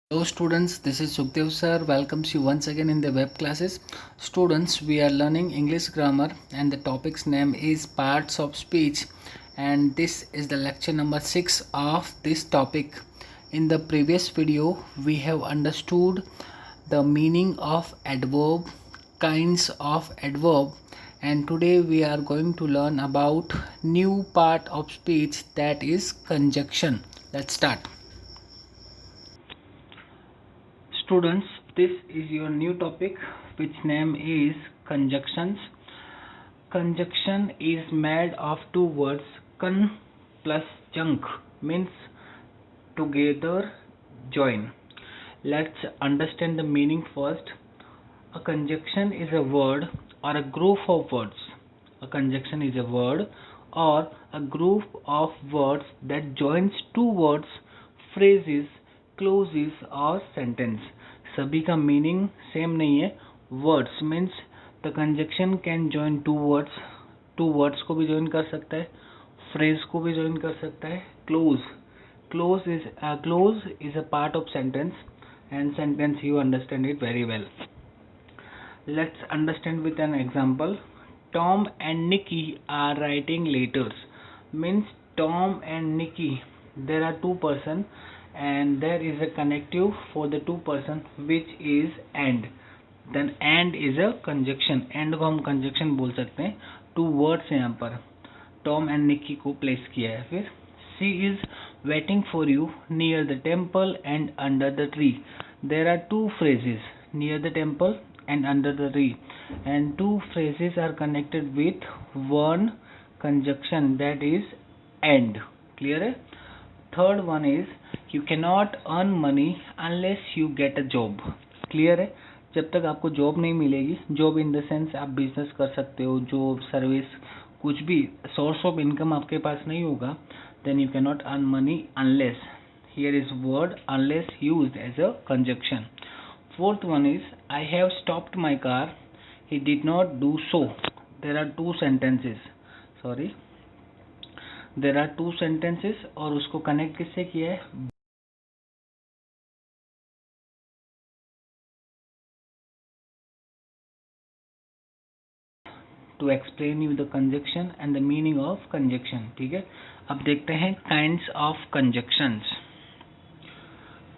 Hello students, this is Sukhdev sir. Welcomes you once again in the web classes. Students, we are learning English grammar and the topic's name is parts of speech, and this is the lecture number 6 of this topic. In the previous video, we have understood the meaning of adverb, kinds of adverb, and today we are going to learn about new part of speech, that is conjunction. Let's start. Students, this is your new topic which name is conjunctions. Conjunction is made of two words, con plus junk, means together, join. Let's understand the meaning first. A conjunction is a word or a group of words. A conjunction is a word or a group of words that joins two words, phrases, clauses और sentence. सभी का meaning same नहीं है. Words means the conjunction can join two words को भी join कर सकता है, फ्रेज को भी ज्वाइन कर सकता है. Close is a part of sentence and sentence you understand it very well. Let's understand with an example. Tom and Nicky are writing letters. Means Tom and Nicky, there are two person and there is a connective for the two person which is and. Then and is a conjunction. And को हम conjunction बोल सकते हैं. Two words यहाँ पर Tom and Nicky को place किया है. फिर she is waiting for you near the temple and under the tree. There are two phrases, near the temple and under the tree, and two phrases are connected with one conjunction, that is and. Clear है? Third one is you cannot earn money unless you get a job. Clear है? जब तक आपको job नहीं मिलेगी, job in the sense आप business कर सकते हो, जॉब, सर्विस, कुछ भी सोर्स ऑफ इनकम आपके पास नहीं होगा, then you cannot earn money unless. Here is word unless used as a conjunction. Fourth one is I have stopped my car. He did not do so. There are two sentences. Sorry. There are two sentences और उसको connect किससे किया है? To explain you the conjunction and the meaning of conjunction. ठीक है. अब देखते हैं kinds of conjunctions.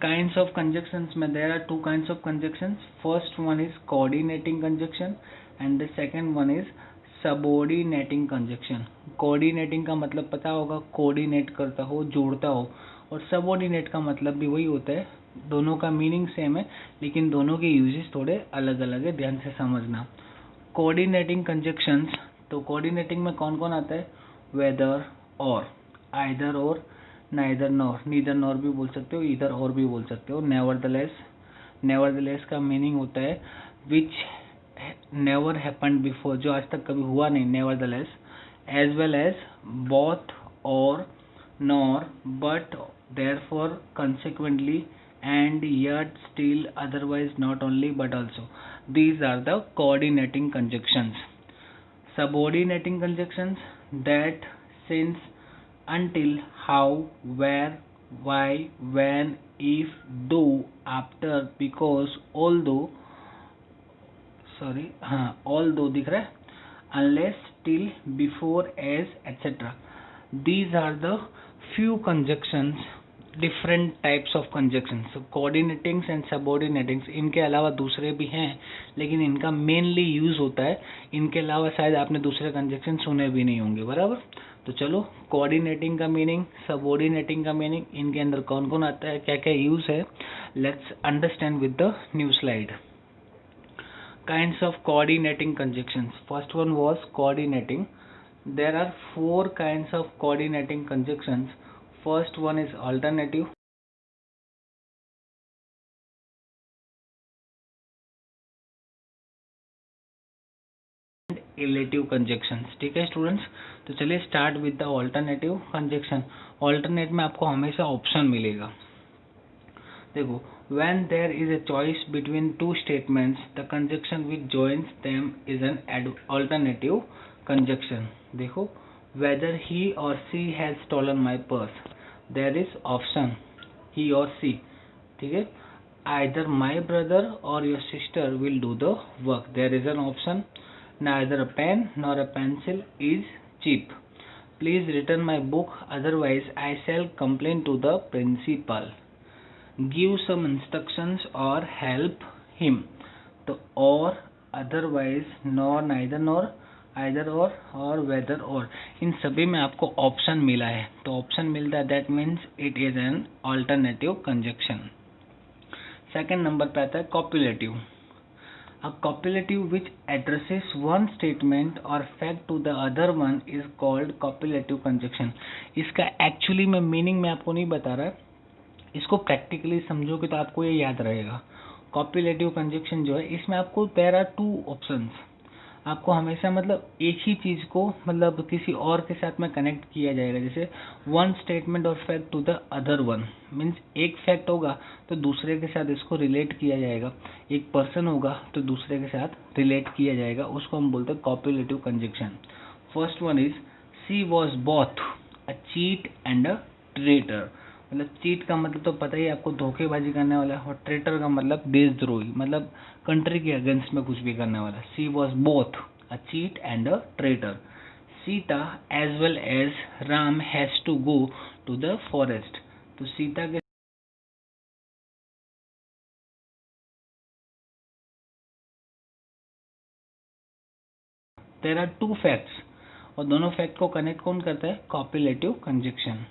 Kinds of conjunctions में there are two kinds of conjunctions. First one is coordinating conjunction and the second one is subordinating conjunction. Coordinating का मतलब पता होगा, coordinate करता हो, जोड़ता हो, और subordinate का मतलब भी वही होता है. दोनों का मीनिंग सेम है लेकिन दोनों के यूजेस थोड़े अलग अलग है, ध्यान से समझना. कोऑर्डिनेटिंग कंजक्शंस, तो कोऑर्डिनेटिंग में कौन कौन आता है? वेदर और, आइदर और, नाइदर नॉर, नीदर नॉर भी बोल सकते हो, इधर और भी बोल सकते हो. नेवरदलेस का मीनिंग होता है विच नेवर हैपेंड बिफोर, जो आज तक कभी हुआ नहीं, nevertheless. As well as both और, nor, but, therefore, consequently, and yet, still, otherwise, not only but also. These are the coordinating conjunctions. Subordinating conjunctions, that, since, until, how, where, why, when, if, though, after, because, although, although दिख रहा है, unless, till, before, as, etc. These are the few conjunctions, different types of conjunctions. So coordinating and subordinating, इनके अलावा दूसरे भी हैं लेकिन इनका मेनली यूज होता है. इनके अलावा शायद आपने दूसरे कंजक्शन सुने भी नहीं होंगे, बराबर. तो चलो, कोऑर्डिनेटिंग का मीनिंग, सबऑर्डिनेटिंग का मीनिंग, इनके अंदर कौन कौन आता है, क्या क्या यूज है, let's understand with the new slide. Kinds of coordinating conjunctions. First one was coordinating. There are four kinds of coordinating conjunctions. First one is alternative. Relative conjunctions. ठीक है स्टूडेंट्स, तो चलिए start with the alternative conjunction. Alternate में आपको हमेशा option मिलेगा. देखो, when there is a choice between two statements, the conjunction which joins them is an alternative conjunction. देखो, whether he or she has stolen my purse, there is option he or she. ठीक है. either my brother or your sister will do the work. There is an option. Neither a pen nor a pencil is cheap. Please return my book, otherwise I shall complain to the principal. Give some instructions or help him. तो और, otherwise, nor, neither nor, either और whether or, इन सभी में आपको option मिला है. तो option मिलता है, that means it is an alternative conjunction. Second number पे आता है कॉपुलेटिव. A copulative which addresses one statement or fact to the other one is called copulative conjunction. इसका एक्चुअली में मीनिंग मैं आपको नहीं बता रहा, इसको प्रैक्टिकली समझोगे तो आपको ये याद रहेगा. कॉपुलेटिव कंजक्शन जो है, इसमें आपको देयर आर टू ऑप्शंस. आपको हमेशा मतलब एक ही चीज को मतलब किसी और के साथ में कनेक्ट किया जाएगा. जैसे वन स्टेटमेंट और fact to the other one means एक फैक्ट होगा तो दूसरे के साथ इसको रिलेट किया जाएगा. एक पर्सन होगा तो दूसरे के साथ रिलेट किया जाएगा. उसको हम बोलते हैं copulative conjunction. First one is she was both a cheat and a traitor. मतलब चीट का मतलब तो पता ही आपको, धोखेबाजी करने वाला. और ट्रेटर का मतलब देशद्रोही, मतलब कंट्री के अगेंस्ट में कुछ भी करने वाला. She was both a cheat and a traitor. Sita as well as Ram has to go to the forest. तो सीता के देयर आर टू फैक्ट्स, और दोनों फैक्ट को कनेक्ट कौन करता है? Copulative conjunction.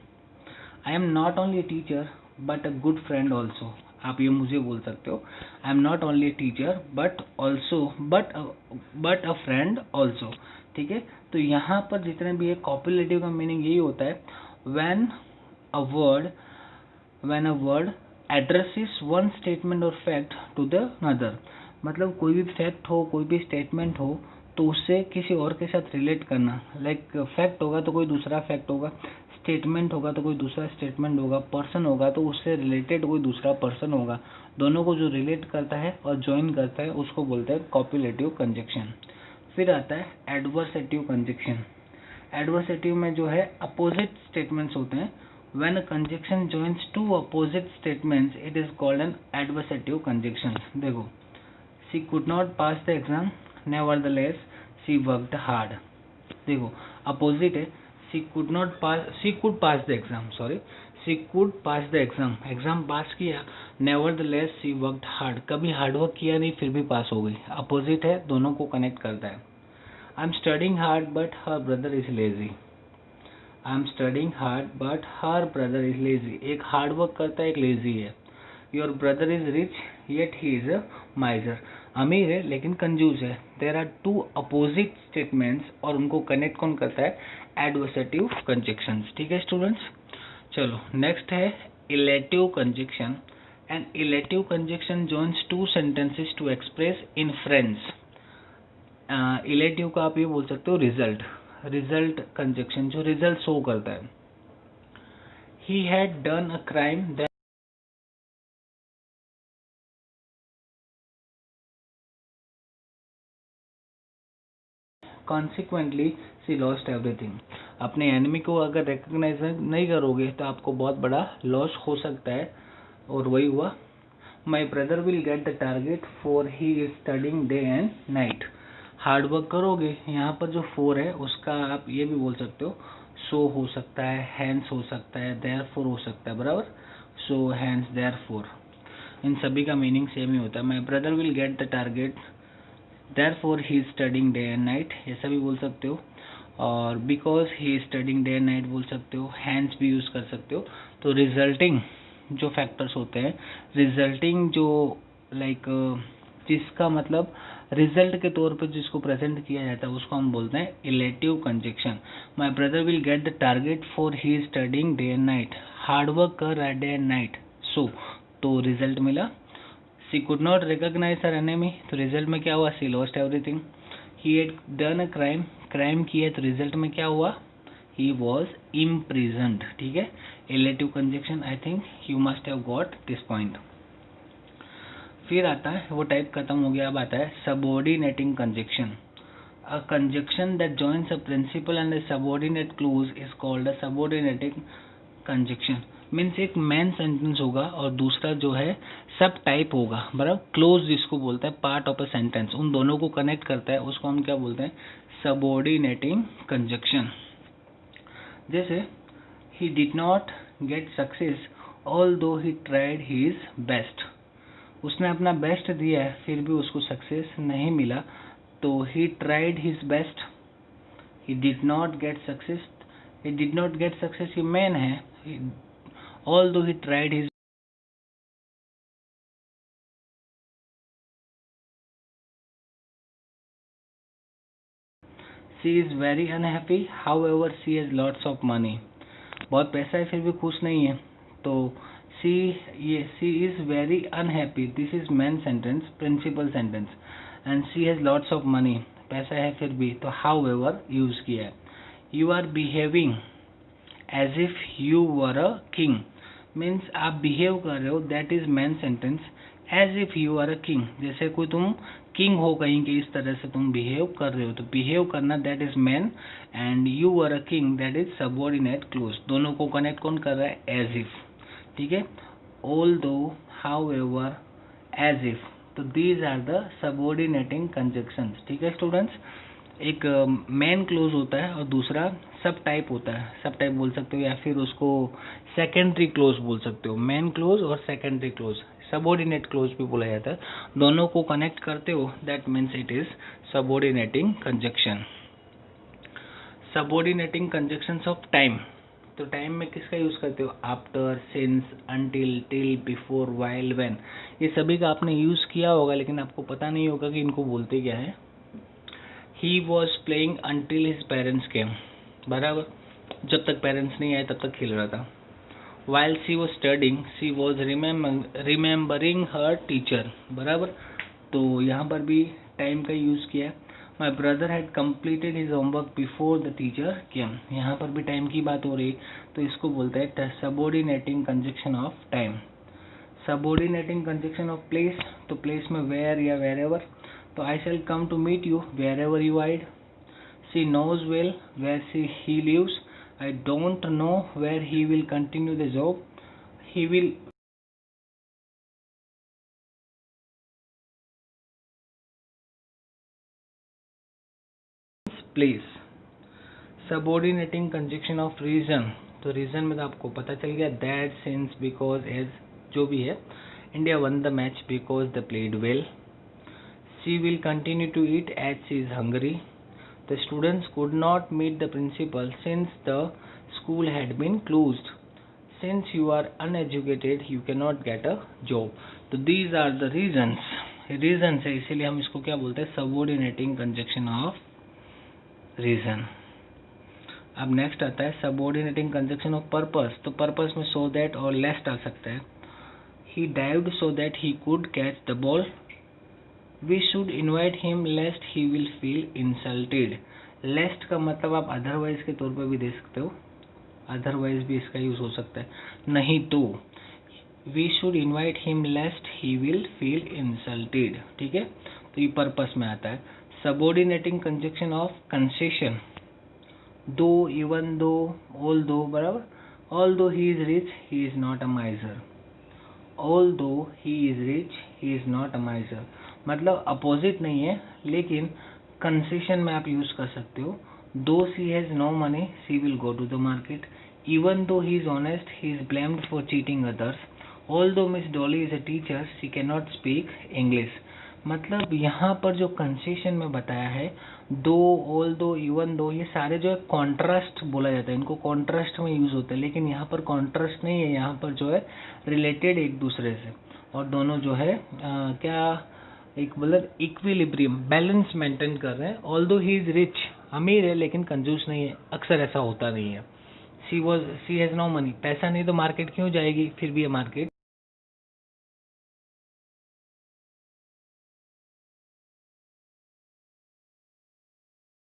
I am not only teacher but a good friend also. आप ये मुझे बोल सकते हो, I am not only teacher but also but a friend also. ठीक है. तो यहाँ पर जितने भी है कॉपुलेटिव का मीनिंग यही होता है, when a word addresses one statement और फैक्ट टू द अदर. मतलब कोई भी फैक्ट हो, कोई भी स्टेटमेंट हो, तो उससे किसी और के साथ रिलेट करना. लाइक फैक्ट होगा तो कोई दूसरा फैक्ट होगा, स्टेटमेंट होगा तो कोई दूसरा स्टेटमेंट होगा, पर्सन होगा तो उससे रिलेटेड कोई दूसरा पर्सन होगा. दोनों को जो रिलेट करता है और ज्वाइन करता है उसको बोलते हैं कॉपुलेटिव कंजक्शन. फिर आता है एडवर्सेटिव कंजक्शन. एडवर्सेटिव में जो है अपोजिट स्टेटमेंट्स होते हैं. When a conjunction joins two opposite statements it is called an adversative conjunction. देखो, she could not pass the exam, nevertheless she worked hard. देखो अपोजिट है, she could pass the exam, she could pass the exam, exam pass किया. Nevertheless she worked hard, कभी hard work किया नहीं फिर भी पास हो गई. अपोजिट है, दोनों को कनेक्ट करता है. I am studying hard but her brother is lazy. I am studying hard but her brother is lazy. एक हार्ड वर्क करता है, एक लेजी है. Your brother is rich yet he is a miser. अमीर है लेकिन कंजूस है. There are two opposite statements और उनको कनेक्ट कौन करता है? Adversative conjunctions. ठीक है स्टूडेंट्स. चलो नेक्स्ट है illative conjunction. An illative conjunction joins two sentences to express inference. Illative का आप ये बोल सकते हो रिजल्ट कंजक्शन, जो रिजल्ट शो करता है. He had done a crime consequently she lost everything. अपने एनिमी को अगर रिकॉग्नाइज नहीं करोगे तो आपको बहुत बड़ा लॉस हो सकता है, और वही हुआ. माई brother will get the target for he is studying day and night. Hard work करोगे, यहाँ पर जो फोर है उसका आप ये भी बोल सकते हो, सो हो सकता है, हैंस हो सकता है, देयरफॉर हो सकता है. बराबर, सो हैंस देयरफॉर, इन सभी का मीनिंग सेम ही होता है. माई brother will get the target therefore he is studying day and night, ऐसा भी बोल सकते हो. और because he is studying day and night बोल सकते हो, हैंस भी यूज कर सकते हो. तो रिजल्टिंग जो फैक्टर्स होते हैं, रिजल्टिंग जो लाइक जिसका मतलब रिजल्ट के तौर पे जिसको प्रेजेंट किया जाता है उसको हम बोलते हैं illative conjunction. My brother will get the target for he is studying day and night. Hard work कर रहा है डे एंड नाइट, सो तो रिजल्ट मिला. She could not recognise her enemy, तो रिजल्ट में क्या हुआ? She lost everything. He had done a crime किया तो रिजल्ट में क्या हुआ? He was imprisoned. ठीक है, illative conjunction. I think you must have got this point. फिर आता है, वो टाइप खत्म हो गया, अब आता है subordinating conjunction. A conjunction that joins a principal and a subordinate clause is called a subordinating conjunction means एक मेन सेंटेंस होगा और दूसरा जो है सब टाइप होगा, बराबर। क्लोज जिसको बोलते हैं पार्ट ऑफ अ सेंटेंस, उन दोनों को कनेक्ट करता है, उसको हम क्या बोलते हैं, सबऑर्डिनेटिंग कंजक्शन। जैसे ही did not get success although he tried his best, उसने अपना बेस्ट दिया है फिर भी उसको सक्सेस नहीं मिला, तो he tried his best. He did not get success, he did not get success ये मेन है, although he tried his. She is very unhappy however she has lots of money, बहुत पैसा है फिर भी खुश नहीं है, तो she is very unhappy, this is main sentence, principal sentence, and she has lots of money, पैसा है फिर भी, तो हाउएवर यूज किया है। You are behaving as if you were a king, means आप बिहेव कर रहे हो, that is main sentence, as if you are a king, जैसे कोई तुम किंग हो कहीं के, इस तरह से तुम बिहेव कर रहे हो, तो बिहेव करना that is main, and you are a king that is subordinate clause, दोनों को कनेक्ट कौन कर रहा है, एज इफ, ठीक है। Although, however, as if, तो these are the subordinating conjunctions, ठीक है स्टूडेंट्स। एक मेन क्लोज होता है और दूसरा सब टाइप होता है, सब टाइप बोल सकते हो या फिर उसको सेकेंडरी क्लोज बोल सकते हो, मेन क्लोज और सेकेंडरी क्लोज, सबऑर्डिनेट क्लोज भी बोला जाता है, दोनों को कनेक्ट करते हो that means it is subordinating conjunction. Subordinating conjunctions of time, तो टाइम में किसका यूज करते हो, after, since, until, till, before, while, when, ये सभी का आपने यूज किया होगा लेकिन आपको पता नहीं होगा कि इनको बोलते क्या है। He was playing until his parents came, बराबर, जब तक पेरेंट्स नहीं आए तब तक खेल रहा था। While she was studying, she was remembering her teacher, बराबर, तो यहाँ पर भी टाइम का यूज किया। My brother had completed his homework before the teacher came, यहाँ पर भी टाइम की बात हो रही, तो इसको बोलते हैं subordinating conjunction of time. Subordinating conjunction of place, तो प्लेस में वेयर या वेरेवर, तो I shall come to meet you wherever you are. She knows well where he lives. I don't know where he will continue the job. He will place. Subordinating conjunction of reason, तो reason में तो आपको पता चल गया, that, since, because, as, जो भी है, India won the match because they played well. She will continue to eat as she is hungry. The students could not meet the principal since the school had been closed. Since you are uneducated, you cannot get a job. तो these are the reasons. Reasons है, इसीलिए हम इसको क्या बोलते हैं, subordinating conjunction of reason. अब next आता है subordinating conjunction of purpose. तो purpose में so that और lest आ सकता है. He dived so that he could catch the ball. We should invite him lest he will feel insulted. Lest का मतलब आप otherwise के तौर पे भी दे सकते हो, otherwise भी इसका यूज हो सकता है, नहीं तो we should invite him lest he will feel insulted, ठीक है, तो ये पर्पस में आता है। Subordinating conjunction of concession, though, even though, although, बराबर, although he is rich he is not a miser, although he is rich he is not a miser, मतलब opposite नहीं है लेकिन कंसेशन में आप यूज कर सकते हो। Though she has no money she will go to the market, even though he is honest he is blamed for cheating others, although Miss Dolly is a teacher she can not speak English. मतलब यहाँ पर जो concession में बताया है, दो, all दो, even though, ये सारे जो है कॉन्ट्रास्ट बोला जाता है, इनको कॉन्ट्रास्ट में यूज होता है, लेकिन यहाँ पर कॉन्ट्रास्ट नहीं है, यहाँ पर जो है रिलेटेड एक दूसरे से, और दोनों जो है क्या एक मतलब इक्विलिब्रियम बैलेंस मेंटेन कर रहे हैं। ऑल्दो ही इज रिच, अमीर है लेकिन कंजूस नहीं है, अक्सर ऐसा होता नहीं है। शी हैज नो मनी, पैसा नहीं तो मार्केट क्यों जाएगी, फिर भी है मार्केट।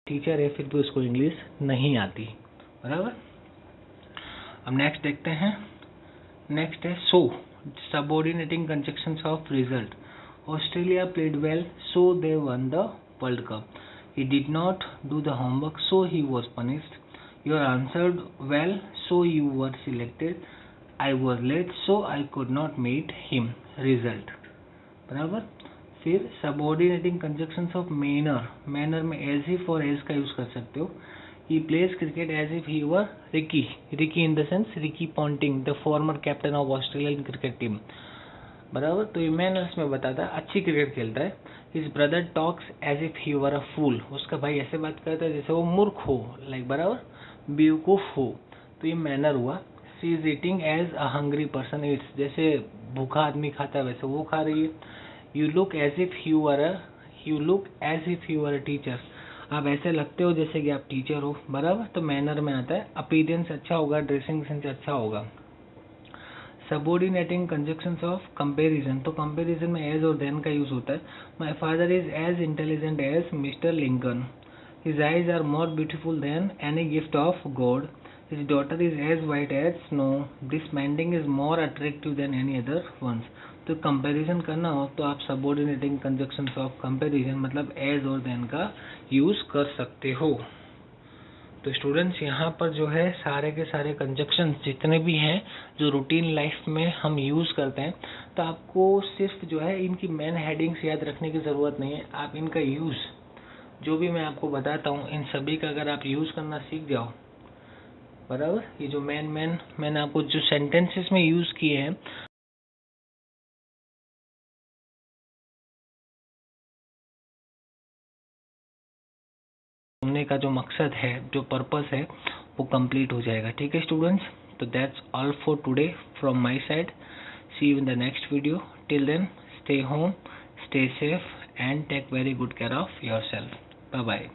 टीचर है फिर भी उसको इंग्लिश नहीं आती, बराबर। अब नेक्स्ट देखते हैं, नेक्स्ट है so, subordinating conjunctions of result. Australia played well so they won the world cup, he did not do the homework so he was punished, You answered well, so you were selected. I was late, so I could not meet him. Result. बराबर. फिर subordinating conjunctions of manner. Manner में as if और as का use कर सकते हो. He plays cricket as if he were Ricky. Ricky in the sense Ricky Ponting, the former captain of Australian cricket team. बराबर. तो ये मैनर्स में बताता है अच्छी क्रिकेट खेलता है. His brother talks as if he were a fool. उसका भाई ऐसे बात करता है जैसे वो मूर्ख हो, लाइक बराबर बेवकूफ हो. तो ये मैनर हुआ. She is eating as a hungry person eats. जैसे भूखा आदमी खाता है वैसे वो खा रही है. You look as if you were a teacher. आप ऐसे लगते हो जैसे कि आप टीचर हो. बराबर. तो मैनर में आता है. अपीयरेंस अच्छा होगा, ड्रेसिंग सेंस अच्छा होगा. Subordinating conjunctions of comparison. तो कंपैरिजन में एज और देन का यूज होता है. My father is as intelligent as mister Lincoln. His eyes are more beautiful than any gift of God. His daughter is as white as snow. This painting is more attractive than any other ones. तो comparison करना हो तो आप subordinating conjunctions of comparison मतलब as और than का use कर सकते हो. तो स्टूडेंट्स यहाँ पर जो है सारे के सारे कंजक्शंस जितने भी हैं जो रूटीन लाइफ में हम यूज़ करते हैं, तो आपको सिर्फ जो है इनकी मेन हेडिंग्स याद रखने की ज़रूरत नहीं है. आप इनका यूज़ जो भी मैं आपको बताता हूँ इन सभी का अगर आप यूज़ करना सीख जाओ, बराबर. ये जो मैंने आपको जो सेंटेंसेस में यूज़ किए हैं सुनने का जो मकसद है, जो पर्पस है, वो कंप्लीट हो जाएगा. ठीक है स्टूडेंट्स. तो that's all for today from my side. See you in the next video. Till then stay home, stay safe and take very good care of yourself. Bye bye.